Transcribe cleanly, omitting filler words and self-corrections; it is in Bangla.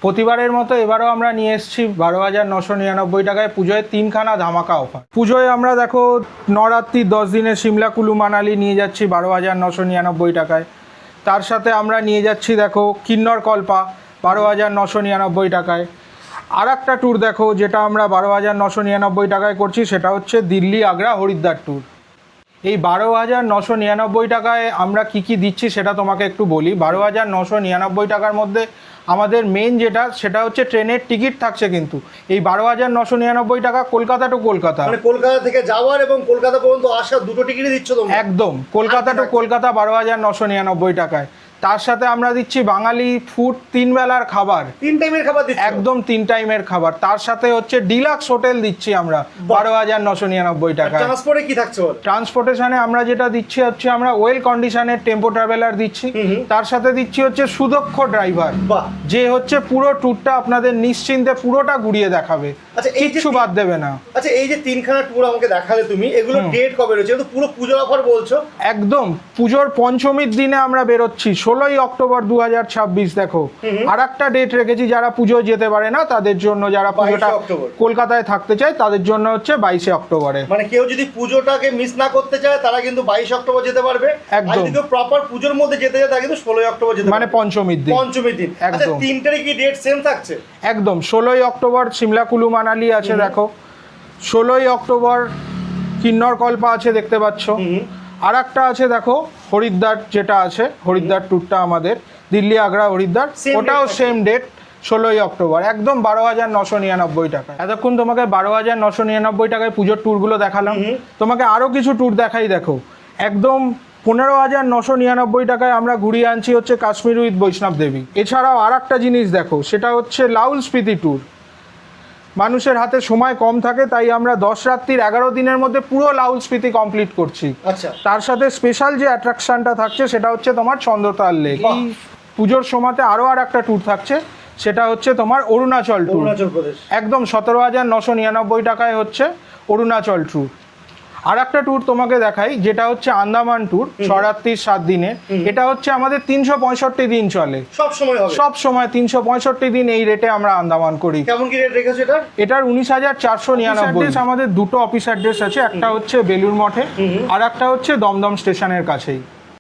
প্রতিবারের মতো এবারও আমরা নিয়ে এসেছি 12,999 টাকায় পুজোয় 3খানা ধামাকা অফার। পুজোয় আমরা দেখো নরাত্রি 10 দিনের সিমলা কুলু মানালি নিয়ে যাচ্ছি 12,999 টাকায়। তার সাথে আমরা নিয়ে যাচ্ছি দেখো কিন্নর কল্পা 12,999 টাকায়। আর একটা ট্যুর দেখো যেটা আমরা 12,999 টাকায় করছি, সেটা হচ্ছে দিল্লি আগ্রা হরিদ্বার ট্যুর। এই 12,999 টাকায় আমরা কি দিচ্ছি সেটা তোমাকে একটু বলি। 12,999 টাকার মধ্যে আমাদের মেন সেটা হচ্ছে ট্রেনের টিকিট থাকছে, কিন্তু এই 12,999 টাকা কলকাতা টু কলকাতা, মানে কলকাতা থেকে যাওয়ার এবং কলকাতা পর্যন্ত আসার দুটো টিকিটই দিচ্ছ তোমরা? একদম কলকাতা টু কলকাতা 12,999 টাকায়। তার সাথে আমরা দিচ্ছি বাঙালি ফুড 3 বেলার খাবার, 3 টাইমের খাবার দিচ্ছ? একদম 3 টাইমের খাবার। তার সাথে হচ্ছে ডিলাক্স হোটেল দিচ্ছি আমরা 12,999 টাকায়। ট্রান্সপোর্টে কি থাকছে বল? ট্রান্সপোর্টেশনে আমরা যেটা দিচ্ছি হচ্ছে আমরা ওয়েল কন্ডিশনের টেম্পো ট্রাভেলার দিচ্ছি, তার সাথে দিচ্ছি হচ্ছে সুদক্ষ ড্রাইভার, যে হচ্ছে পুরো ট্যুরটা আপনাদের নিশ্চিন্তে পুরোটা ঘুরিয়ে দেখাবে, আচ্ছা এই কিছু বাদ দেবে না। আচ্ছা এই যে 3খানা ট্যুর আমাকে দেখালে তুমি, এগুলো ডেট কবে রয়েছে? তো পুরো পুজোর অফার বলছো? একদম পুজোর পঞ্চমীর দিনে আমরা বেরোচ্ছি 16ই অক্টোবর 2026। দেখো আর একটা ডেট রেখেছি যারা পুজো যেতে পারে না তাদের জন্য, যারা পুজোটা কলকাতায় থাকতে চায় তাদের জন্য হচ্ছে 22 অক্টোবরে। মানে কেউ যদি পুজোটাকে মিস না করতে চায় তারা কিন্তু 22 অক্টোবর যেতে পারবে। আর যদি প্রপার পুজোর মধ্যে যেতে চায় তারা কিন্তু 16ই অক্টোবর যেতে পারবে, মানে পঞ্চমীর দিন। আচ্ছা তিনটারই কি ডেট সেম থাকছে? একদম 16ই অক্টোবর সিমলা কুলু মানালি আছে দেখো, 16ই অক্টোবর কিন্নর কল্পা আছে দেখতে পাচ্ছ, আর একটা আছে দেখো হরিদ্বার, যেটা আছে হরিদ্বার ট্যুরটা আমাদের দিল্লি আগ্রা হরিদ্বার, ওটাও সেম ডেট 16ই অক্টোবর, একদম 12,999 টাকা। এতক্ষণ তোমাকে 12,999 টাকায় পুজোর ট্যুরগুলো দেখালাম, তোমাকে আরও কিছু ট্যুর দেখাই। দেখো একদম 15,999 টাকায় আমরা ঘুরিয়ে আনছি হচ্ছে কাশ্মীর উইথ বৈষ্ণব দেবী। এছাড়াও আর একটা জিনিস দেখো, সেটা হচ্ছে লাউল স্পিতি ট্যুর। মানুষের হাতে সময় কম থাকে, তাই আমরা 10 রাত্রির 11 দিনের মধ্যে পুরো লাউল স্পিতি কমপ্লিট করছি। আচ্ছা তার সাথে স্পেশাল যে অ্যাট্রাকশনটা থাকছে সেটা হচ্ছে তোমার চন্দ্রতাল লেক। এই পুজোর সময়তে আরও আর একটা ট্যুর থাকছে, সেটা হচ্ছে তোমার অরুণাচল ট্যুর, অরুণাচল প্রদেশ। একদম 17,999 টাকায় হচ্ছে অরুণাচল ট্যুর। আর একটা ট্যুর তোমাকে দেখাই, যেটা হচ্ছে আন্দামান ট্যুর 6 রাত্রির 7 দিনে। এটা হচ্ছে আমাদের 365 দিন চলে, সব সময় 365 দিন এই রেটে আমরা আন্দামান করি। কেমন কি রেট রেখেছো এটার? এটার 19,499। আমাদের দুটো অফিস অ্যাড্রেস আছে, একটা হচ্ছে বেলুর মঠে আর একটা হচ্ছে দমদম স্টেশনের কাছেই।